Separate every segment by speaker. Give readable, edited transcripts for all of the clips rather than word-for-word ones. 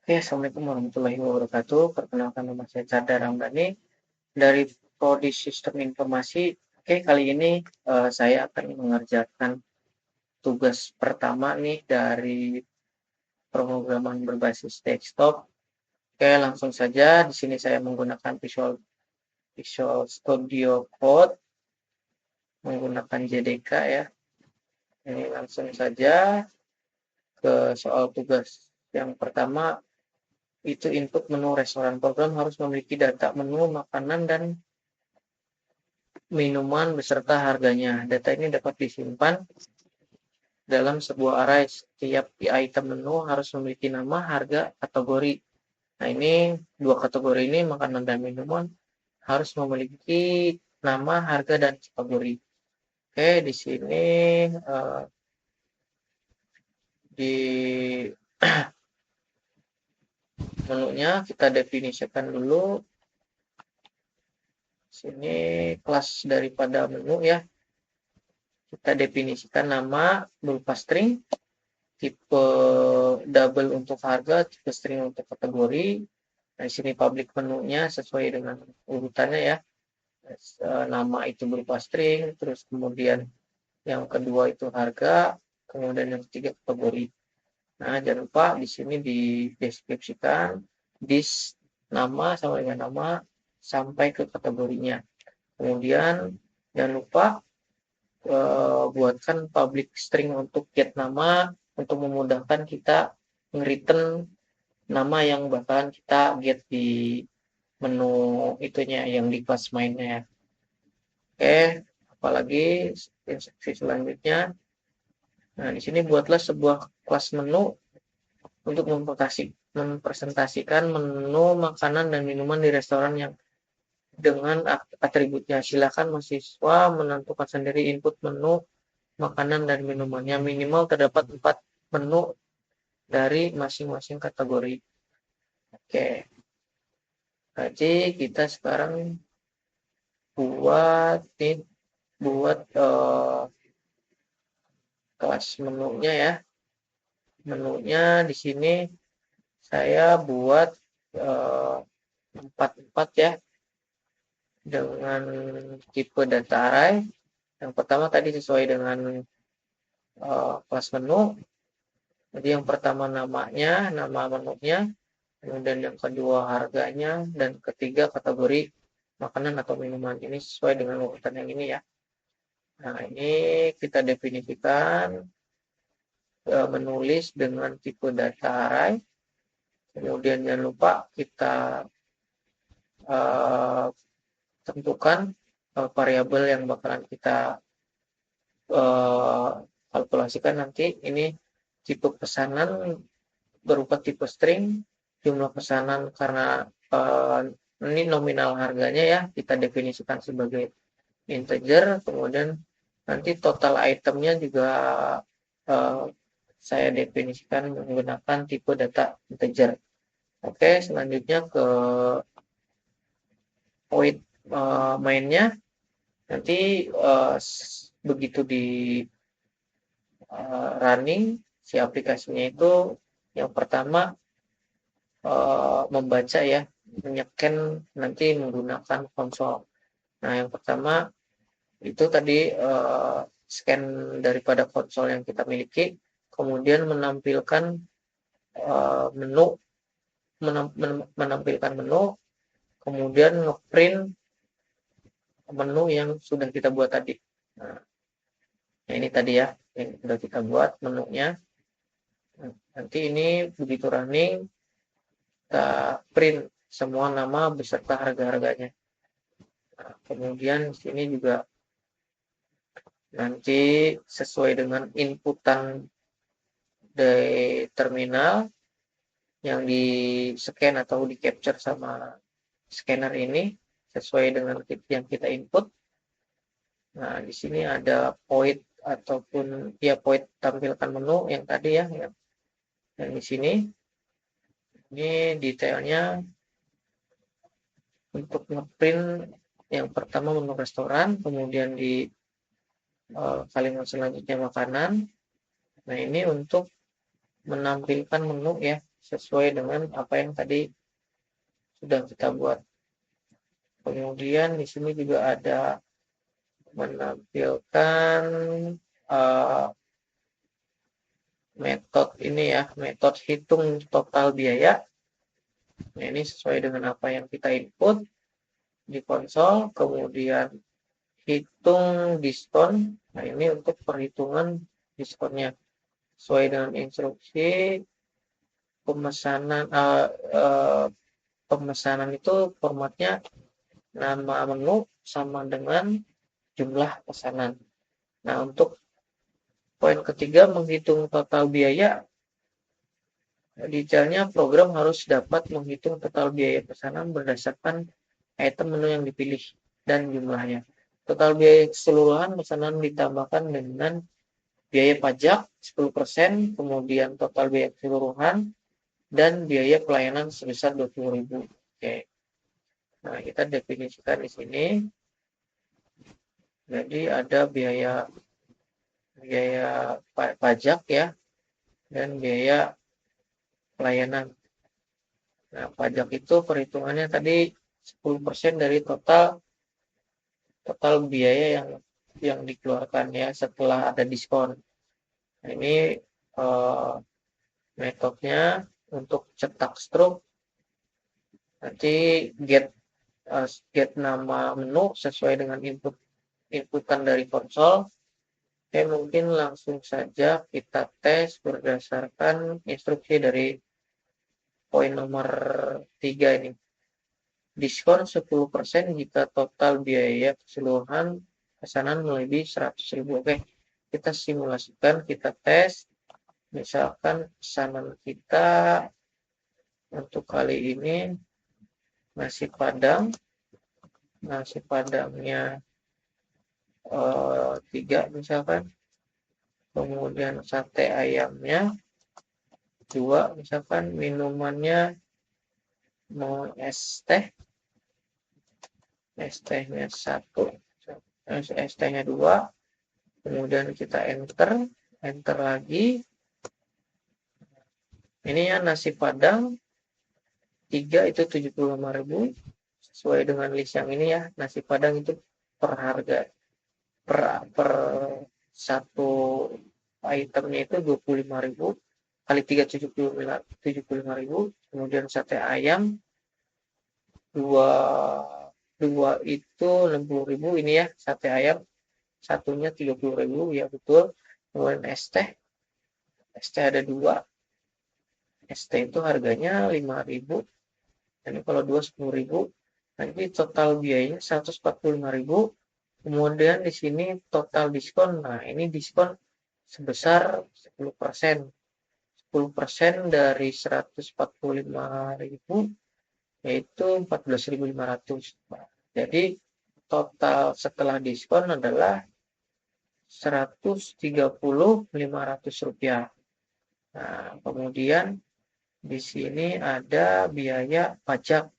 Speaker 1: Oke, Assalamualaikum warahmatullahi wabarakatuh. Perkenalkan nama saya Chandra Ramdhani dari Prodi Sistem Informasi. Oke, kali ini saya akan mengerjakan tugas pertama nih dari pemrograman berbasis desktop. Oke, langsung saja. Di sini saya menggunakan Visual Studio Code, menggunakan JDK ya. Ini langsung saja ke soal tugas. Yang pertama, itu input menu restoran. Program harus memiliki data menu makanan dan minuman beserta harganya. Data ini dapat disimpan dalam sebuah array. Setiap item menu harus memiliki nama, harga, kategori. Nah, ini dua kategori ini, makanan dan minuman, harus memiliki nama, harga, dan kategori. Oke, di sini di menunya kita definisikan dulu. Sini kelas daripada menu ya. Kita definisikan nama berupa string, tipe double untuk harga, tipe string untuk kategori. Nah, di sini public menunya sesuai dengan urutannya ya. Nama itu berupa string, terus kemudian yang kedua itu harga, kemudian yang ketiga kategori. Nah, jangan lupa di sini dideskripsikan this nama sama dengan nama sampai ke kategorinya. Kemudian jangan lupa buatkan public string untuk get nama untuk memudahkan kita nge-return nama yang bakalan kita get di menu itunya yang di kelas mainnya ya. Oke, apalagi instruksi selanjutnya. Nah, di sini buatlah sebuah kelas menu untuk mempresentasikan menu makanan dan minuman di restoran yang dengan atributnya. Silakan mahasiswa menentukan sendiri input menu makanan dan minumannya. Minimal terdapat 4 menu dari masing-masing kategori. Oke. Jadi kita sekarang buat kelas menunya ya. Menunya di sini saya buat 4 ya dengan tipe data array. Yang pertama tadi sesuai dengan kelas menu. Jadi yang pertama namanya, nama menunya, kemudian yang kedua harganya, dan ketiga kategori makanan atau minuman. Ini sesuai dengan urutan yang ini ya. Nah, ini kita definisikan menulis dengan tipe data array. Kemudian jangan lupa kita tentukan variabel yang bakalan kita kalkulasikan nanti. Ini tipe pesanan berupa tipe string, jumlah pesanan karena ini nominal harganya ya, kita definisikan sebagai integer. Kemudian nanti total itemnya juga saya definisikan menggunakan tipe data integer. Oke, selanjutnya ke void mainnya. Nanti begitu di running si aplikasinya itu yang pertama membaca ya, menyeken nanti menggunakan konsol. Nah, yang pertama itu tadi scan daripada konsol yang kita miliki, kemudian menampilkan menampilkan menu, kemudian ngeprint menu yang sudah kita buat tadi. Nah, ini tadi ya yang sudah kita buat menunya. Nanti ini begitu running kita print semua nama beserta harga-harganya. Nah, kemudian sini juga nanti sesuai dengan inputan dari terminal yang di scan atau di capture sama scanner ini sesuai dengan yang kita input. Nah, di sini ada void ataupun ya void tampilkan menu yang tadi ya, yang di sini. Ini detailnya untuk ngeprint yang pertama menu restoran, kemudian di kalimat selanjutnya makanan. Nah, ini untuk menampilkan menu ya, sesuai dengan apa yang tadi sudah kita buat. Kemudian di sini juga ada menampilkan uh, metode ini ya, metode hitung total biaya. Nah, ini sesuai dengan apa yang kita input di konsol. Kemudian hitung diskon. Nah, ini untuk perhitungan diskonnya sesuai dengan instruksi pemesanan. Pemesanan itu formatnya nama menu sama dengan jumlah pesanan. Nah, untuk poin ketiga, menghitung total biaya. Detailnya, program harus dapat menghitung total biaya pesanan berdasarkan item menu yang dipilih dan jumlahnya. Total biaya keseluruhan pesanan ditambahkan dengan biaya pajak 10%, kemudian total biaya keseluruhan, dan biaya pelayanan sebesar 20.000. Oke. Nah, kita definisikan di sini. Jadi ada biaya pajak ya, dan biaya pelayanan. Nah, pajak itu perhitungannya tadi 10% dari total biaya yang dikeluarkan ya setelah ada diskon. Nah, ini metodenya untuk cetak struk, nanti get nama menu sesuai dengan inputan dari konsol. Oke, mungkin langsung saja kita tes berdasarkan instruksi dari poin nomor 3 ini. Diskon 10% jika total biaya keseluruhan pesanan melebihi 100.000. Oke, kita simulasikan, kita tes. Misalkan pesanan kita untuk kali ini nasi padangnya 3 misalkan, kemudian sate ayamnya 2 misalkan, minumannya mau es tehnya 1, es tehnya 2, kemudian kita enter lagi. Ini ya nasi padang 3 itu 75.000, sesuai dengan list yang ini ya. Nasi padang itu per harga per satu itemnya itu 25.000 kali 3 75.000. Kemudian sate ayam 2 itu 60.000 ini ya, sate ayam satunya 30.000 ya betul. Kemudian es teh ada 2, es teh itu harganya 5.000, ini kalau 2 10.000. Nanti total biayanya 145.000. Kemudian di sini total diskon. Nah, ini diskon sebesar 10%. 10% dari 145.000 yaitu 14.500. Jadi total setelah diskon adalah 130.500 rupiah. Nah, kemudian di sini ada biaya pajak.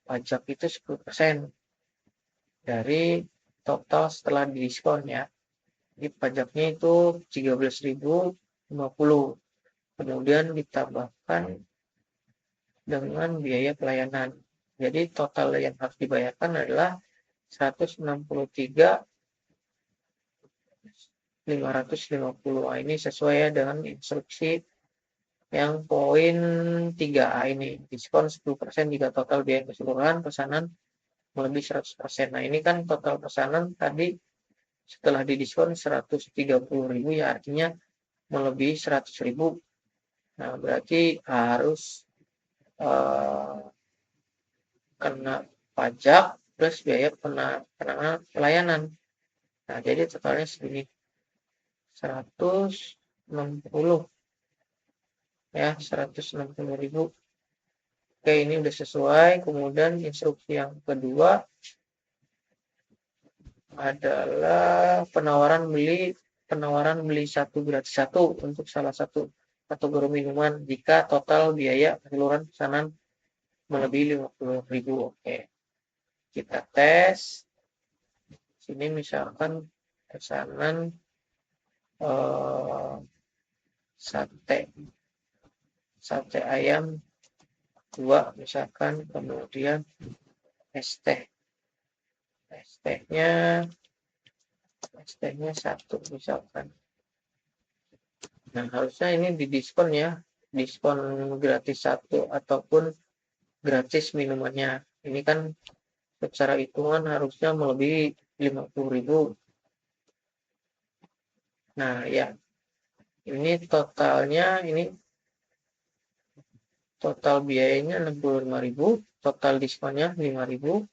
Speaker 1: Pajak itu 10% dari total setelah diskon ya. Jadi pajaknya itu 13.050. Kemudian ditambahkan dengan biaya pelayanan. Jadi total yang harus dibayarkan adalah 163.550. Ini sesuai ya dengan instruksi yang poin 3A ini. Diskon 10% jika total biaya keseluruhan pesanan melebihi 100%. Nah, ini kan total pesanan tadi setelah didiskon 130.000 ya, artinya melebihi 100.000. Nah, berarti harus kena pajak plus biaya penanganan pelayanan. Nah, jadi totalnya segini 160 ya, 160.000. Oke, ini udah sesuai. Kemudian instruksi yang kedua adalah penawaran beli 1 gratis 1 untuk salah satu kategori minuman jika total biaya keseluruhan pesanan melebihi 50.000. Oke, kita tes. Sini misalkan pesanan sate ayam 2 misalkan, kemudian es teh. Es tehnya 1 misalkan. Nah, harusnya ini didiskon ya. Diskon gratis 1 ataupun gratis minumannya. Ini kan secara hitungan harusnya melebihi 50.000. Nah, ya. Ini totalnya, ini total biayanya 65.000, total diskonnya 5.000.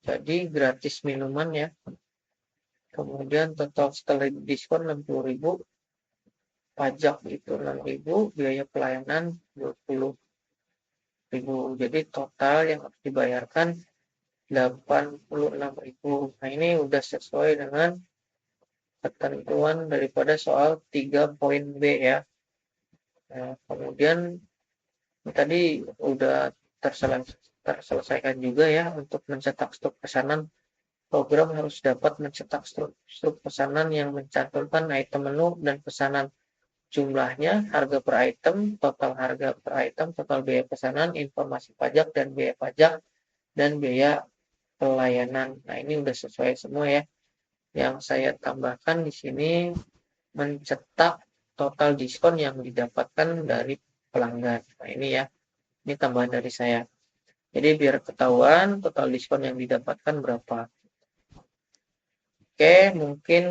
Speaker 1: Jadi gratis minuman ya. Kemudian total setelah diskon 60.000, pajak itu 6.000, biaya pelayanan 20.000. Jadi total yang harus dibayarkan 86.000. Nah, ini udah sesuai dengan ketentuan daripada soal 3 poin B ya. Nah, kemudian tadi udah terselesaikan juga ya untuk mencetak struk pesanan. Program harus dapat mencetak struk pesanan yang mencantumkan item menu dan pesanan, jumlahnya, harga per item, total harga per item, total biaya pesanan, informasi pajak dan biaya pajak, dan biaya pelayanan. Nah, ini udah sesuai semua ya. Yang saya tambahkan di sini mencetak total diskon yang didapatkan dari pelanggan. Nah, ini ya. Ini tambahan dari saya. Jadi biar ketahuan total diskon yang didapatkan berapa. Oke, mungkin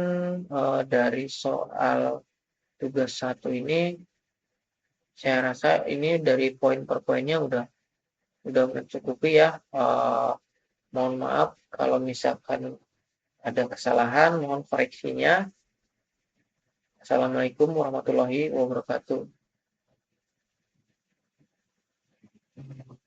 Speaker 1: dari soal tugas 1 ini saya rasa ini dari poin per poinnya udah mencukupi ya. Mohon maaf kalau misalkan ada kesalahan, mohon koreksinya. Assalamualaikum warahmatullahi wabarakatuh.